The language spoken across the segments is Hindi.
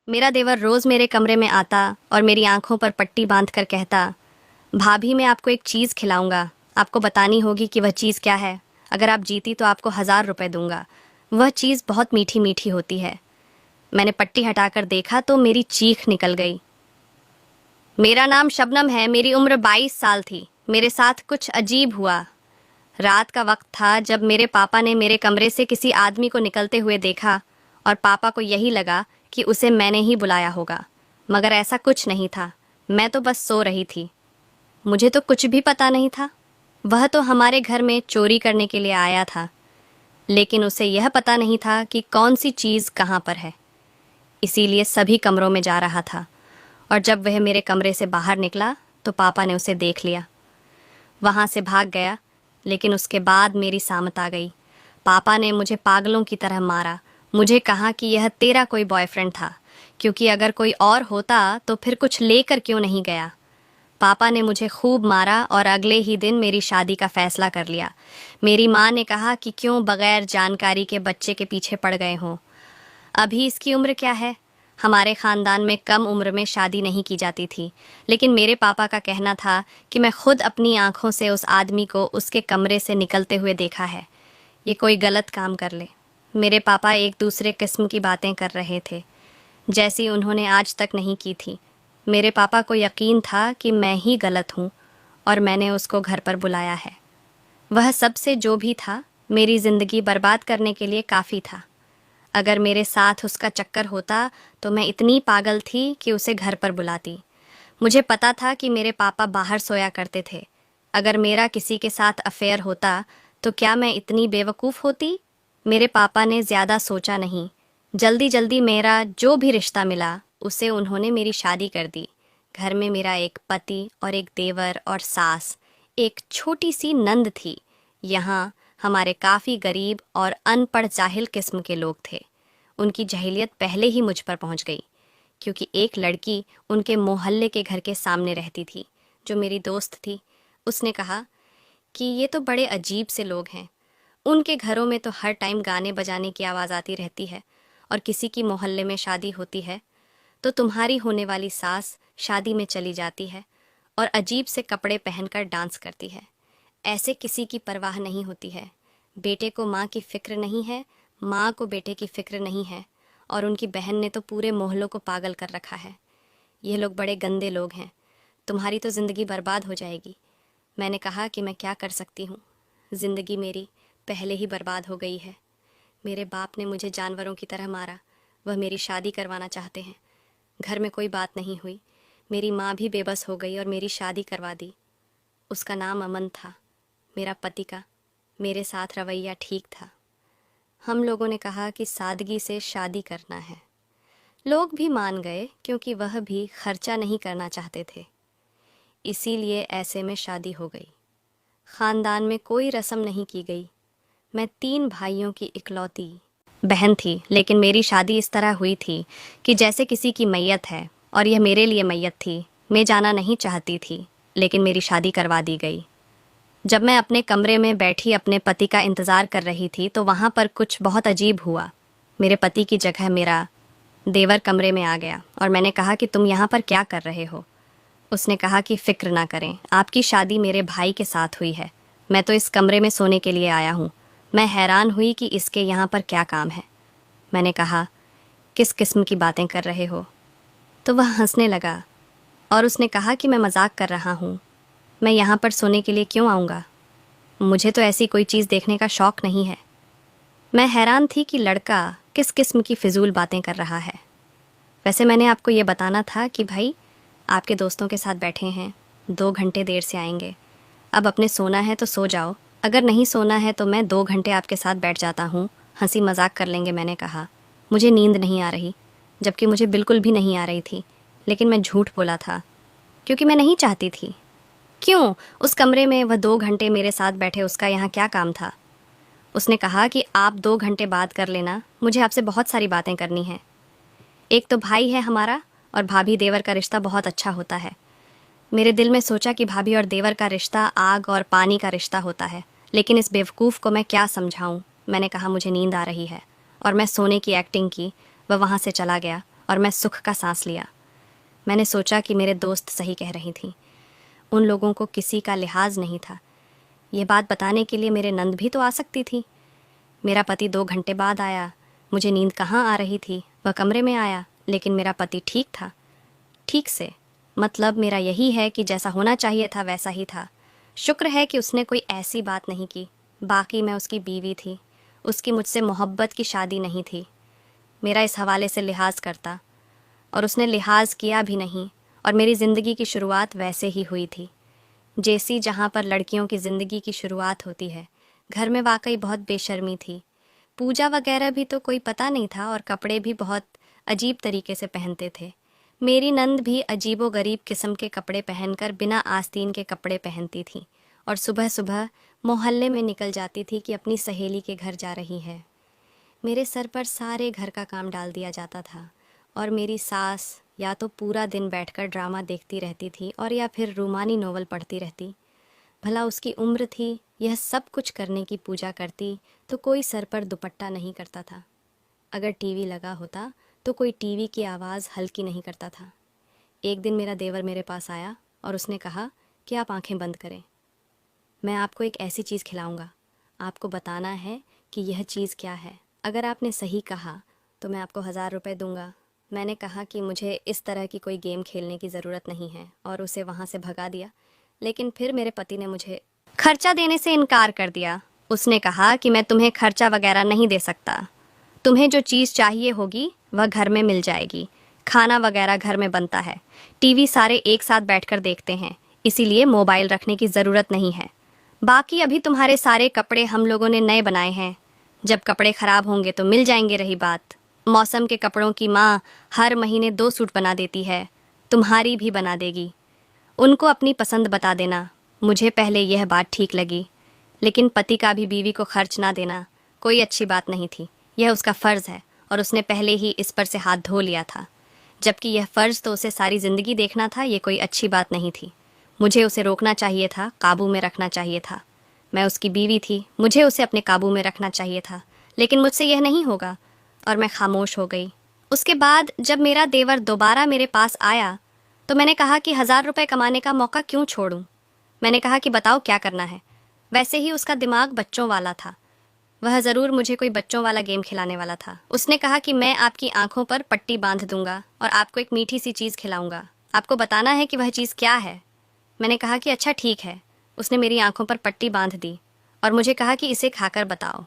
मेरा देवर रोज मेरे कमरे में आता और मेरी आंखों पर पट्टी बांध कर कहता, भाभी मैं आपको एक चीज खिलाऊंगा, आपको बतानी होगी कि वह चीज क्या है। अगर आप जीती तो आपको 1,000 रुपए दूंगा। वह चीज बहुत मीठी मीठी होती है। मैंने पट्टी हटाकर देखा तो मेरी चीख निकल गई। मेरा नाम शबनम है, मेरी उम्र 22 साल थी। मेरे साथ कुछ अजीब हुआ। रात का वक्त था जब मेरे पापा ने मेरे कमरे से किसी आदमी को निकलते हुए देखा और पापा को यही लगा कि उसे मैंने ही बुलाया होगा, मगर ऐसा कुछ नहीं था। मैं तो बस सो रही थी। मुझे तो कुछ भी पता नहीं था। वह तो हमारे घर में चोरी करने के लिए आया था, लेकिन उसे यह पता नहीं था कि कौन सी चीज़ कहाँ पर है। इसीलिए सभी कमरों में जा रहा था, और जब वह मेरे कमरे से बाहर निकला तो पापा ने उसे देख लिया। वहाँ से भाग गया, लेकिन उसके बाद मेरी सामत आ गई। पापा ने मुझे पागलों की तरह मारा। मुझे कहा कि यह तेरा कोई बॉयफ्रेंड था, क्योंकि अगर कोई और होता तो फिर कुछ लेकर क्यों नहीं गया। पापा ने मुझे खूब मारा और अगले ही दिन मेरी शादी का फैसला कर लिया। मेरी माँ ने कहा कि क्यों बगैर जानकारी के बच्चे के पीछे पड़ गए हों। अभी इसकी उम्र क्या है? हमारे खानदान में कम उम्र में शादी नहीं की जाती थी, लेकिन मेरे पापा का कहना था कि मैं खुद अपनी आंखों से उस आदमी को उसके कमरे से निकलते हुए देखा है। ये कोई गलत काम कर ले। मेरे पापा एक दूसरे किस्म की बातें कर रहे थे, जैसी उन्होंने आज तक नहीं की थी। मेरे पापा को यकीन था कि मैं ही गलत हूँ और मैंने उसको घर पर बुलाया है। वह सबसे जो भी था, मेरी ज़िंदगी बर्बाद करने के लिए काफ़ी था। अगर मेरे साथ उसका चक्कर होता तो मैं इतनी पागल थी कि उसे घर पर बुलाती। मुझे पता था कि मेरे पापा बाहर सोया करते थे। अगर मेरा किसी के साथ अफेयर होता तो क्या मैं इतनी बेवकूफ़ होती? मेरे पापा ने ज़्यादा सोचा नहीं। जल्दी जल्दी मेरा जो भी रिश्ता मिला उसे उन्होंने मेरी शादी कर दी। घर में मेरा एक पति और एक देवर और सास, एक छोटी सी नंद थी। यहाँ हमारे काफ़ी गरीब और अनपढ़ जाहिल किस्म के लोग थे। उनकी जहीलियत पहले ही मुझ पर पहुँच गई, क्योंकि एक लड़की उनके मोहल्ले के घर के सामने रहती थी, जो मेरी दोस्त थी। उसने कहा कि ये तो बड़े अजीब से लोग हैं। उनके घरों में तो हर टाइम गाने बजाने की आवाज़ आती रहती है, और किसी की मोहल्ले में शादी होती है तो तुम्हारी होने वाली सास शादी में चली जाती है और अजीब से कपड़े पहनकर डांस करती है। ऐसे किसी की परवाह नहीं होती है। बेटे को माँ की फिक्र नहीं है, माँ को बेटे की फिक्र नहीं है, और उनकी बहन ने तो पूरे मोहल्लों को पागल कर रखा है। ये लोग बड़े गंदे लोग हैं। तुम्हारी तो ज़िंदगी बर्बाद हो जाएगी। मैंने कहा कि मैं क्या कर सकती हूँ, ज़िंदगी मेरी पहले ही बर्बाद हो गई है। मेरे बाप ने मुझे जानवरों की तरह मारा। वह मेरी शादी करवाना चाहते हैं। घर में कोई बात नहीं हुई। मेरी माँ भी बेबस हो गई और मेरी शादी करवा दी। उसका नाम अमन था। मेरा पति का मेरे साथ रवैया ठीक था। हम लोगों ने कहा कि सादगी से शादी करना है। लोग भी मान गए, क्योंकि वह भी खर्चा नहीं करना चाहते थे। इसीलिए ऐसे में शादी हो गई। ख़ानदान में कोई रस्म नहीं की गई। मैं 3 भाइयों की इकलौती बहन थी, लेकिन मेरी शादी इस तरह हुई थी कि जैसे किसी की मैयत है, और यह मेरे लिए मैयत थी। मैं जाना नहीं चाहती थी, लेकिन मेरी शादी करवा दी गई। जब मैं अपने कमरे में बैठी अपने पति का इंतज़ार कर रही थी तो वहाँ पर कुछ बहुत अजीब हुआ। मेरे पति की जगह मेरा देवर कमरे में आ गया और मैंने कहा कि तुम यहाँ पर क्या कर रहे हो? उसने कहा कि फ़िक्र ना करें, आपकी शादी मेरे भाई के साथ हुई है। मैं तो इस कमरे में सोने के लिए आया हूँ। मैं हैरान हुई कि इसके यहाँ पर क्या काम है। मैंने कहा, किस किस्म की बातें कर रहे हो? तो वह हंसने लगा और उसने कहा कि मैं मजाक कर रहा हूँ। मैं यहाँ पर सोने के लिए क्यों आऊँगा? मुझे तो ऐसी कोई चीज़ देखने का शौक़ नहीं है। मैं हैरान थी कि लड़का किस किस्म की फ़िजूल बातें कर रहा है। वैसे मैंने आपको ये बताना था कि भाई, आपके दोस्तों के साथ बैठे हैं, 2 घंटे देर से आएंगे। अब अपने सोना है तो सो जाओ, अगर नहीं सोना है तो मैं 2 घंटे आपके साथ बैठ जाता हूँ, हंसी मजाक कर लेंगे। मैंने कहा, मुझे नींद नहीं आ रही, जबकि मुझे बिल्कुल भी नहीं आ रही थी, लेकिन मैं झूठ बोला था, क्योंकि मैं नहीं चाहती थी। क्यों? उस कमरे में वह 2 घंटे मेरे साथ बैठे, उसका यहाँ क्या काम था? उसने कहा कि आप 2 घंटे बाद कर लेना, मुझे आपसे बहुत सारी बातें करनी है। एक तो भाई है हमारा, और भाभी देवर का रिश्ता बहुत अच्छा होता है। मेरे दिल में सोचा कि भाभी और देवर का रिश्ता आग और पानी का रिश्ता होता है, लेकिन इस बेवकूफ़ को मैं क्या समझाऊं। मैंने कहा, मुझे नींद आ रही है, और मैं सोने की एक्टिंग की। वह वहाँ से चला गया और मैं सुख का सांस लिया। मैंने सोचा कि मेरे दोस्त सही कह रही थीं। उन लोगों को किसी का लिहाज नहीं था। ये बात बताने के लिए मेरे नंद भी तो आ सकती थी। मेरा पति 2 घंटे बाद आया। मुझे नींद कहाँ आ रही थी। वह कमरे में आया, लेकिन मेरा पति ठीक था। ठीक से मतलब मेरा यही है कि जैसा होना चाहिए था वैसा ही था। शुक्र है कि उसने कोई ऐसी बात नहीं की। बाकी मैं उसकी बीवी थी। उसकी मुझसे मोहब्बत की शादी नहीं थी। मेरा इस हवाले से लिहाज करता, और उसने लिहाज किया भी नहीं, और मेरी ज़िंदगी की शुरुआत वैसे ही हुई थी जैसी जहाँ पर लड़कियों की ज़िंदगी की शुरुआत होती है। घर में वाकई बहुत बेशर्मी थी। पूजा वगैरह भी तो कोई पता नहीं था, और कपड़े भी बहुत अजीब तरीके से पहनते थे। मेरी नंद भी अजीबो गरीब किस्म के कपड़े पहनकर बिना आस्तीन के कपड़े पहनती थी, और सुबह सुबह मोहल्ले में निकल जाती थी कि अपनी सहेली के घर जा रही है। मेरे सर पर सारे घर का काम डाल दिया जाता था, और मेरी सास या तो पूरा दिन बैठकर ड्रामा देखती रहती थी और या फिर रूमानी नोवेल पढ़ती रहती। भला उसकी उम्र थी यह सब कुछ करने की। पूजा करती तो कोई सर पर दुपट्टा नहीं करता था। अगर टीवी लगा होता तो कोई टीवी की आवाज़ हल्की नहीं करता था। एक दिन मेरा देवर मेरे पास आया और उसने कहा कि आप आंखें बंद करें। मैं आपको एक ऐसी चीज़ खिलाऊंगा। आपको बताना है कि यह चीज़ क्या है। अगर आपने सही कहा तो मैं आपको 1000 रुपये दूंगा। मैंने कहा कि मुझे इस तरह की कोई गेम खेलने की ज़रूरत नहीं है, और उसे वहाँ से भगा दिया। लेकिन फिर मेरे पति ने मुझे खर्चा देने से इनकार कर दिया। उसने कहा कि मैं तुम्हें खर्चा वगैरह नहीं दे सकता। तुम्हें जो चीज़ चाहिए होगी वह घर में मिल जाएगी। खाना वगैरह घर में बनता है। टीवी सारे एक साथ बैठकर देखते हैं, इसीलिए मोबाइल रखने की ज़रूरत नहीं है। बाकी अभी तुम्हारे सारे कपड़े हम लोगों ने नए बनाए हैं। जब कपड़े ख़राब होंगे तो मिल जाएंगे। रही बात मौसम के कपड़ों की, माँ हर महीने 2 सूट बना देती है। तुम्हारी भी बना देगी। उनको अपनी पसंद बता देना। मुझे पहले यह बात ठीक लगी, लेकिन पति का भी बीवी को खर्च ना देना कोई अच्छी बात नहीं थी। यह उसका फ़र्ज़ है, और उसने पहले ही इस पर से हाथ धो लिया था। जबकि यह फ़र्ज़ तो उसे सारी ज़िंदगी देखना था। ये कोई अच्छी बात नहीं थी। मुझे उसे रोकना चाहिए था, काबू में रखना चाहिए था। मैं उसकी बीवी थी, मुझे उसे अपने काबू में रखना चाहिए था। लेकिन मुझसे यह नहीं होगा, और मैं खामोश हो गई। उसके बाद जब मेरा देवर दोबारा मेरे पास आया तो मैंने कहा कि 1000 रुपये कमाने का मौका क्यों छोड़ूं। मैंने कहा कि बताओ क्या करना है। वैसे ही उसका दिमाग बच्चों वाला था। वह ज़रूर मुझे कोई बच्चों वाला गेम खिलाने वाला था। उसने कहा कि मैं आपकी आंखों पर पट्टी बांध दूंगा और आपको एक मीठी सी चीज़ खिलाऊंगा। आपको बताना है कि वह चीज़ क्या है। मैंने कहा कि अच्छा ठीक है। उसने मेरी आंखों पर पट्टी बांध दी और मुझे कहा कि इसे खाकर बताओ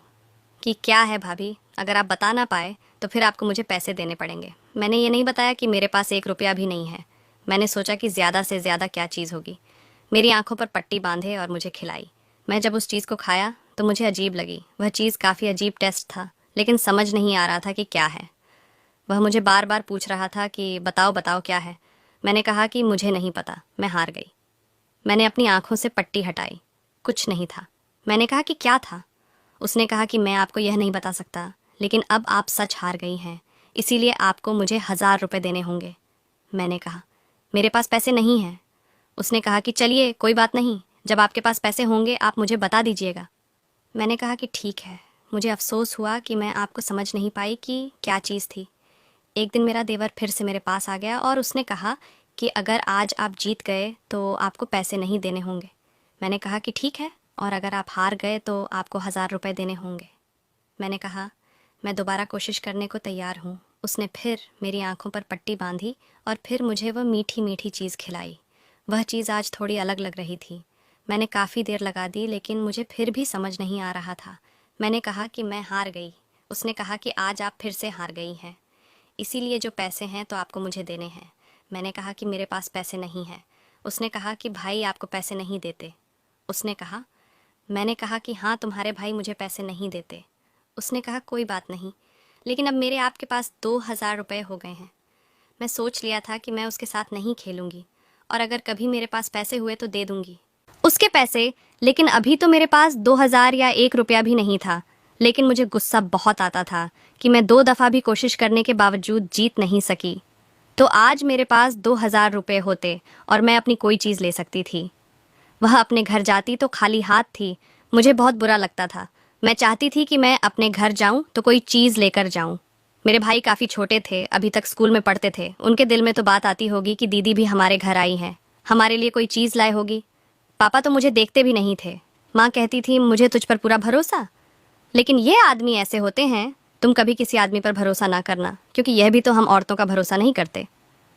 कि क्या है भाभी। अगर आप बता ना पाए तो फिर आपको मुझे पैसे देने पड़ेंगे। मैंने ये नहीं बताया कि मेरे पास 1 रुपया भी नहीं है। मैंने सोचा कि ज़्यादा से ज़्यादा क्या चीज़ होगी। मेरी आंखों पर पट्टी बांधे और मुझे खिलाई। मैं जब उस चीज़ को खाया तो मुझे अजीब लगी। वह चीज़ काफ़ी अजीब टेस्ट था, लेकिन समझ नहीं आ रहा था कि क्या है। वह मुझे बार बार पूछ रहा था कि बताओ बताओ क्या है। मैंने कहा कि मुझे नहीं पता, मैं हार गई। मैंने अपनी आंखों से पट्टी हटाई। कुछ नहीं था। मैंने कहा कि क्या था। उसने कहा कि मैं आपको यह नहीं बता सकता, लेकिन अब आप सच हार गई हैं, इसीलिए आपको मुझे 1000 रुपये देने होंगे। मैंने कहा मेरे पास पैसे नहीं हैं। उसने कहा कि चलिए कोई बात नहीं, जब आपके पास पैसे होंगे आप मुझे बता दीजिएगा। मैंने कहा कि ठीक है। मुझे अफसोस हुआ कि मैं आपको समझ नहीं पाई कि क्या चीज़ थी। एक दिन मेरा देवर फिर से मेरे पास आ गया और उसने कहा कि अगर आज आप जीत गए तो आपको पैसे नहीं देने होंगे। मैंने कहा कि ठीक है, और अगर आप हार गए तो आपको 1000 रुपये देने होंगे। मैंने कहा मैं दोबारा कोशिश करने को तैयार हूँ। उसने फिर मेरी आंखों पर पट्टी बांधी और फिर मुझे वह मीठी मीठी चीज़ खिलाई। वह चीज़ आज थोड़ी अलग लग रही थी। मैंने काफ़ी देर लगा दी, लेकिन मुझे फिर भी समझ नहीं आ रहा था। मैंने कहा कि मैं हार गई। उसने कहा कि आज आप फिर से हार गई हैं, इसीलिए जो पैसे हैं तो आपको मुझे देने हैं। मैंने कहा कि मेरे पास पैसे नहीं हैं। उसने कहा कि भाई आपको पैसे नहीं देते। उसने कहा मैंने कहा कि हाँ, तुम्हारे भाई मुझे पैसे नहीं देते। उसने कहा कोई बात नहीं, लेकिन अब मेरे आपके पास 2000 रुपये हो गए हैं। मैं सोच लिया था कि मैं उसके साथ नहीं खेलूंगी, और अगर कभी मेरे पास पैसे हुए तो दे दूंगी उसके पैसे। लेकिन अभी तो मेरे पास 2000 या 1 रुपया भी नहीं था। लेकिन मुझे गुस्सा बहुत आता था कि मैं 2 दफ़ा भी कोशिश करने के बावजूद जीत नहीं सकी। तो आज मेरे पास 2000 रुपये होते और मैं अपनी कोई चीज़ ले सकती थी। वह अपने घर जाती तो खाली हाथ थी। मुझे बहुत बुरा लगता था। मैं चाहती थी कि मैं अपने घर जाऊं तो कोई चीज़ लेकर जाऊं। मेरे भाई काफ़ी छोटे थे, अभी तक स्कूल में पढ़ते थे। उनके दिल में तो बात आती होगी कि दीदी भी हमारे घर आई हैं, हमारे लिए कोई चीज़ लाए होगी। पापा तो मुझे देखते भी नहीं थे। माँ कहती थी मुझे तुझ पर पूरा भरोसा। लेकिन ये आदमी ऐसे होते हैं, तुम कभी किसी आदमी पर भरोसा ना करना, क्योंकि यह भी तो हम औरतों का भरोसा नहीं करते।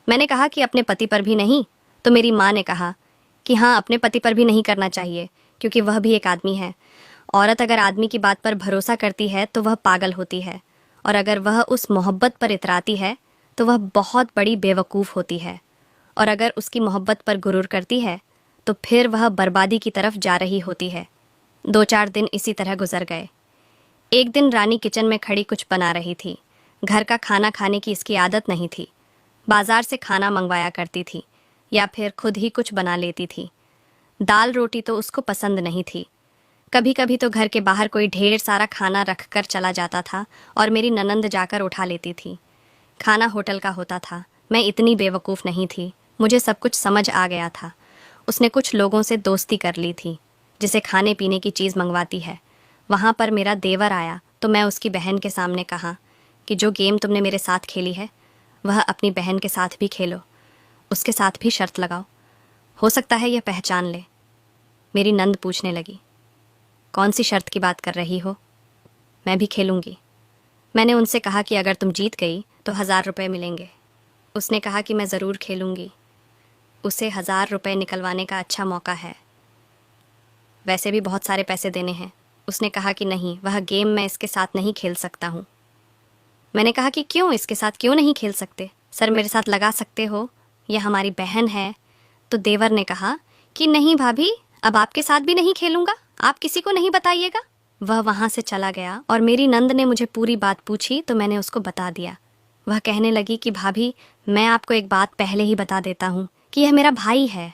मैंने कहा कि अपने पति पर भी नहीं। तो मेरी माँ ने कहा कि हाँ, अपने पति पर भी नहीं करना चाहिए, क्योंकि वह भी एक आदमी है। औरत अगर आदमी की बात पर भरोसा करती है तो वह पागल होती है, और अगर वह उस मोहब्बत पर इतराती है तो वह बहुत बड़ी बेवकूफ़ होती है, और अगर उसकी मोहब्बत पर गुरूर करती है तो फिर वह बर्बादी की तरफ जा रही होती है। 2-4 दिन इसी तरह गुजर गए। एक दिन रानी किचन में खड़ी कुछ बना रही थी। घर का खाना खाने की इसकी आदत नहीं थी। बाजार से खाना मंगवाया करती थी या फिर खुद ही कुछ बना लेती थी। दाल रोटी तो उसको पसंद नहीं थी। कभी कभी तो घर के बाहर कोई ढेर सारा खाना रख कर चला जाता था और मेरी ननंद जाकर उठा लेती थी। खाना होटल का होता था। मैं इतनी बेवकूफ़ नहीं थी, मुझे सब कुछ समझ आ गया था। उसने कुछ लोगों से दोस्ती कर ली थी जिसे खाने पीने की चीज़ मंगवाती है। वहाँ पर मेरा देवर आया तो मैं उसकी बहन के सामने कहा कि जो गेम तुमने मेरे साथ खेली है वह अपनी बहन के साथ भी खेलो, उसके साथ भी शर्त लगाओ, हो सकता है यह पहचान ले। मेरी नंद पूछने लगी, कौन सी शर्त की बात कर रही हो? मैं भी खेलूंगी। मैंने उनसे कहा कि अगर तुम जीत गई तो 1000 रुपये मिलेंगे। उसने कहा कि मैं ज़रूर खेलूंगी, उसे 1000 रुपये निकलवाने का अच्छा मौका है, वैसे भी बहुत सारे पैसे देने हैं। उसने कहा कि नहीं, वह गेम मैं इसके साथ नहीं खेल सकता हूँ। मैंने कहा कि क्यों, इसके साथ क्यों नहीं खेल सकते? सर मेरे साथ लगा सकते हो, यह हमारी बहन है। तो देवर ने कहा कि नहीं भाभी, अब आपके साथ भी नहीं खेलूंगा, आप किसी को नहीं बताइएगा। वह वहाँ से चला गया और मेरी नंद ने मुझे पूरी बात पूछी तो मैंने उसको बता दिया। वह कहने लगी कि भाभी, मैं आपको एक बात पहले ही बता देता हूँ कि यह मेरा भाई है।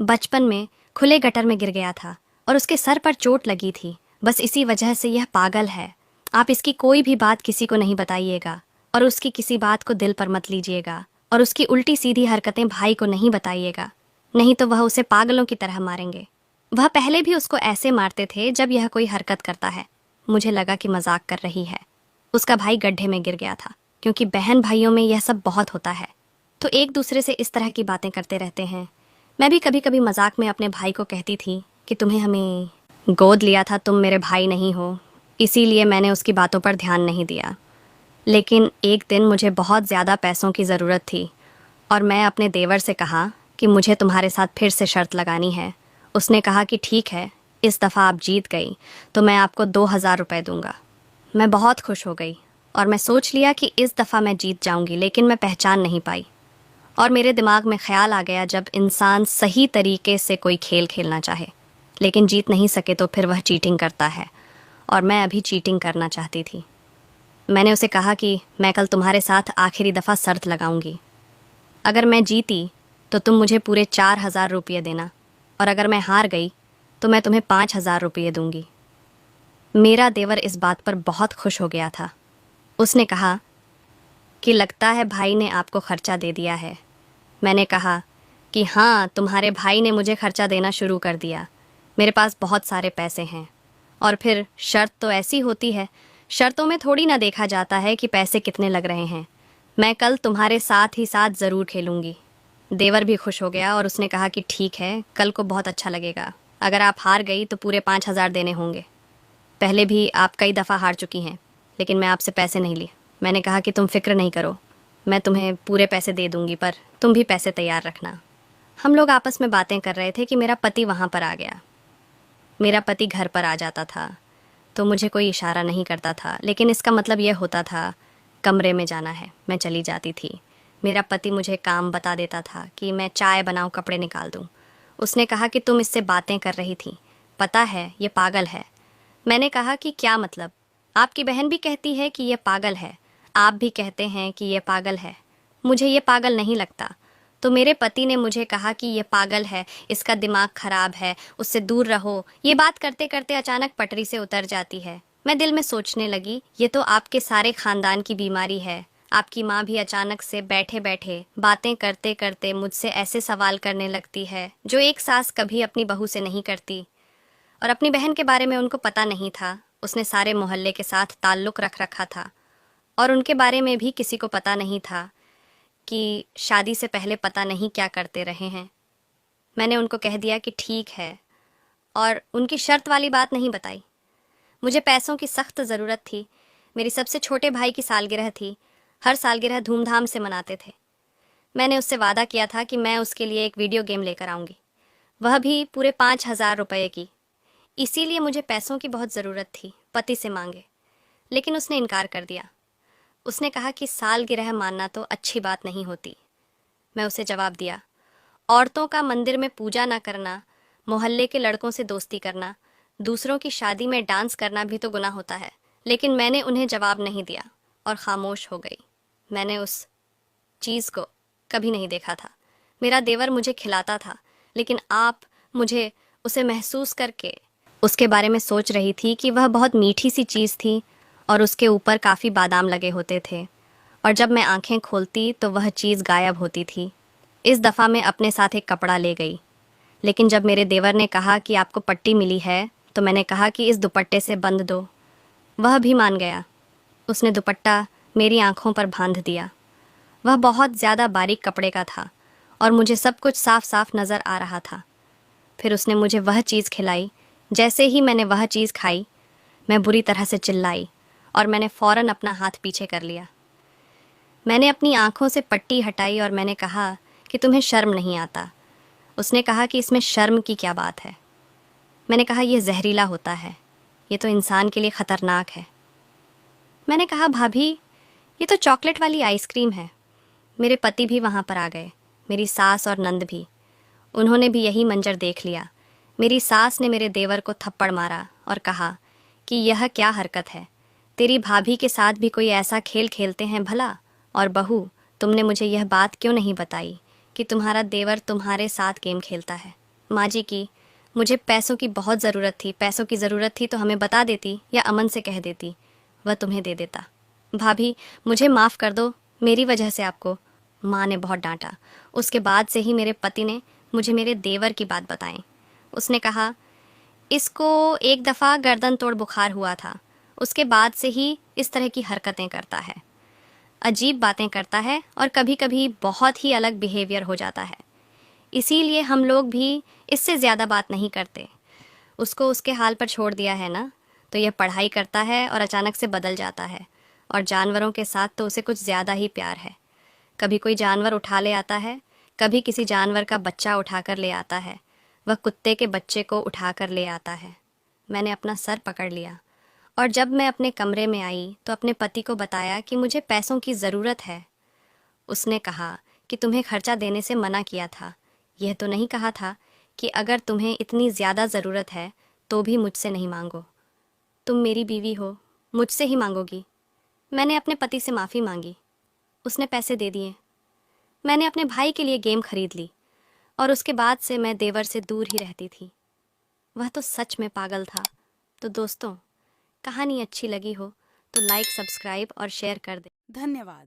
बचपन में खुले गटर में गिर गया था और उसके सर पर चोट लगी थी, बस इसी वजह से यह पागल है। आप इसकी कोई भी बात किसी को नहीं बताइएगा और उसकी किसी बात को दिल पर मत लीजिएगा, और उसकी उल्टी सीधी हरकतें भाई को नहीं बताइएगा, नहीं तो वह उसे पागलों की तरह मारेंगे। वह पहले भी उसको ऐसे मारते थे जब यह कोई हरकत करता है। मुझे लगा कि मजाक कर रही है। उसका भाई गड्ढे में गिर गया था, क्योंकि बहन भाइयों में यह सब बहुत होता है, तो एक दूसरे से इस तरह की बातें करते रहते हैं। मैं भी कभी कभी मजाक में अपने भाई को कहती थी कि तुम्हें हमें गोद लिया था, तुम मेरे भाई नहीं हो, इसीलिए मैंने उसकी बातों पर ध्यान नहीं दिया। लेकिन एक दिन मुझे बहुत ज़्यादा पैसों की ज़रूरत थी और मैं अपने देवर से कहा कि मुझे तुम्हारे साथ फिर से शर्त लगानी है। उसने कहा कि ठीक है, इस दफ़ा आप जीत गई तो मैं आपको 2000 रुपये दूंगा। मैं बहुत खुश हो गई और मैं सोच लिया कि इस दफ़ा मैं जीत जाऊंगी, लेकिन मैं पहचान नहीं पाई। और मेरे दिमाग में ख्याल आ गया, जब इंसान सही तरीके से कोई खेल खेलना चाहे लेकिन जीत नहीं सके तो फिर वह चीटिंग करता है, और मैं अभी चीटिंग करना चाहती थी। मैंने उसे कहा कि मैं कल तुम्हारे साथ आखिरी दफ़ा शर्त लगाऊंगी। अगर मैं जीती तो तुम मुझे पूरे 4000 रुपये देना, और अगर मैं हार गई तो मैं तुम्हें 5000 रुपये दूंगी। मेरा देवर इस बात पर बहुत खुश हो गया था। उसने कहा कि लगता है भाई ने आपको खर्चा दे दिया है। मैंने कहा कि हाँ, तुम्हारे भाई ने मुझे खर्चा देना शुरू कर दिया। मेरे पास बहुत सारे पैसे हैं। और फिर शर्त तो ऐसी होती है, शर्तों में थोड़ी ना देखा जाता है कि पैसे कितने लग रहे हैं। मैं कल तुम्हारे साथ ही साथ ज़रूर खेलूंगी। देवर भी खुश हो गया और उसने कहा कि ठीक है, कल को बहुत अच्छा लगेगा। अगर आप हार गई तो पूरे 5000 देने होंगे। पहले भी आप कई दफ़ा हार चुकी हैं, लेकिन मैं आपसे पैसे नहीं लिए। मैंने कहा कि तुम फिक्र नहीं करो, मैं तुम्हें पूरे पैसे दे दूंगी, पर तुम भी पैसे तैयार रखना। हम लोग आपस में बातें कर रहे थे कि मेरा पति वहाँ पर आ गया। मेरा पति घर पर आ जाता था तो मुझे कोई इशारा नहीं करता था, लेकिन इसका मतलब यह होता था कमरे में जाना है। मैं चली जाती थी। मेरा पति मुझे काम बता देता था कि मैं चाय बनाऊं, कपड़े निकाल दूं। उसने कहा कि तुम इससे बातें कर रही थी, पता है ये पागल है। मैंने कहा कि क्या मतलब? आपकी बहन भी कहती है कि ये पागल है, आप भी कहते हैं कि ये पागल है, मुझे ये पागल नहीं लगता। तो मेरे पति ने मुझे कहा कि ये पागल है, इसका दिमाग खराब है, उससे दूर रहो। ये बात करते करते अचानक पटरी से उतर जाती है। मैं दिल में सोचने लगी, ये तो आपके सारे खानदान की बीमारी है। आपकी माँ भी अचानक से बैठे बैठे बातें करते करते मुझसे ऐसे सवाल करने लगती है जो एक सास कभी अपनी बहू से नहीं करती। और अपनी बहन के बारे में उनको पता नहीं था, उसने सारे मोहल्ले के साथ ताल्लुक रख रखा था। और उनके बारे में भी किसी को पता नहीं था कि शादी से पहले पता नहीं क्या करते रहे हैं। मैंने उनको कह दिया कि ठीक है, और उनकी शर्त वाली बात नहीं बताई। मुझे पैसों की सख्त ज़रूरत थी। मेरी सबसे छोटे भाई की सालगिरह थी। हर सालगिरह धूमधाम से मनाते थे। मैंने उससे वादा किया था कि मैं उसके लिए एक वीडियो गेम लेकर आऊँगी, वह भी पूरे 5,000 रुपये की। इसीलिए मुझे पैसों की बहुत ज़रूरत थी, पति से मांगे। लेकिन उसने इनकार कर दिया। उसने कहा कि सालगिरह मानना तो अच्छी बात नहीं होती। मैं उसे जवाब दिया, औरतों का मंदिर में पूजा ना करना, मोहल्ले के लड़कों से दोस्ती करना, दूसरों की शादी में डांस करना भी तो गुनाह होता है। लेकिन मैंने उन्हें जवाब नहीं दिया और खामोश हो गई। मैंने उस चीज़ को कभी नहीं देखा था। मेरा देवर मुझे खिलाता था, लेकिन आप मुझे उसे महसूस करके उसके बारे में सोच रही थी कि वह बहुत मीठी सी चीज़ थी और उसके ऊपर काफ़ी बादाम लगे होते थे, और जब मैं आंखें खोलती तो वह चीज़ गायब होती थी। इस दफ़ा मैं अपने साथ एक कपड़ा ले गई, लेकिन जब मेरे देवर ने कहा कि आपको पट्टी मिली है, तो मैंने कहा कि इस दुपट्टे से बंध दो। वह भी मान गया। उसने दुपट्टा मेरी आंखों पर बांध दिया। वह बहुत ज़्यादा बारीक कपड़े का था और मुझे सब कुछ साफ साफ नज़र आ रहा था। फिर उसने मुझे वह चीज़ खिलाई। जैसे ही मैंने वह चीज़ खाई, मैं बुरी तरह से चिल्लाई और मैंने फ़ौरन अपना हाथ पीछे कर लिया। मैंने अपनी आंखों से पट्टी हटाई और मैंने कहा कि तुम्हें शर्म नहीं आता। उसने कहा कि इसमें शर्म की क्या बात है। मैंने कहा यह जहरीला होता है, ये तो इंसान के लिए ख़तरनाक है। मैंने कहा भाभी, ये तो चॉकलेट वाली आइसक्रीम है। मेरे पति भी वहाँ पर आ गए, मेरी सास और नंद भी। उन्होंने भी यही मंजर देख लिया। मेरी सास ने मेरे देवर को थप्पड़ मारा और कहा कि यह क्या हरकत है, तेरी भाभी के साथ भी कोई ऐसा खेल खेलते हैं भला? और बहू, तुमने मुझे यह बात क्यों नहीं बताई कि तुम्हारा देवर तुम्हारे साथ गेम खेलता है? माँ जी की मुझे पैसों की बहुत ज़रूरत थी। पैसों की ज़रूरत थी तो हमें बता देती या अमन से कह देती, वह तुम्हें दे देता। भाभी, मुझे माफ़ कर दो, मेरी वजह से आपको। माँ ने बहुत डांटा। उसके बाद से ही मेरे पति ने मुझे मेरे देवर की बात बताई। उसने कहा, इसको एक दफ़ा गर्दन तोड़ बुखार हुआ था, उसके बाद से ही इस तरह की हरकतें करता है, अजीब बातें करता है और कभी कभी बहुत ही अलग बिहेवियर हो जाता है। इसीलिए हम लोग भी इससे ज़्यादा बात नहीं करते। उसको उसके हाल पर छोड़ दिया है ना, तो यह पढ़ाई करता है और अचानक से बदल जाता है। और जानवरों के साथ तो उसे कुछ ज़्यादा ही प्यार है। कभी कोई जानवर उठा ले आता है, कभी किसी जानवर का बच्चा उठाकर ले आता है। वह कुत्ते के बच्चे को उठाकर ले आता है। मैंने अपना सर पकड़ लिया और जब मैं अपने कमरे में आई तो अपने पति को बताया कि मुझे पैसों की ज़रूरत है। उसने कहा कि तुम्हें खर्चा देने से मना किया था, यह तो नहीं कहा था कि अगर तुम्हें इतनी ज़्यादा ज़रूरत है तो भी मुझसे नहीं मांगो। तुम मेरी बीवी हो, मुझसे ही मांगोगी। मैंने अपने पति से माफ़ी मांगी, उसने पैसे दे दिए। मैंने अपने भाई के लिए गेम खरीद ली और उसके बाद से मैं देवर से दूर ही रहती थी। वह तो सच में पागल था। तो दोस्तों, कहानी अच्छी लगी हो तो लाइक, सब्सक्राइब और शेयर कर दें। धन्यवाद।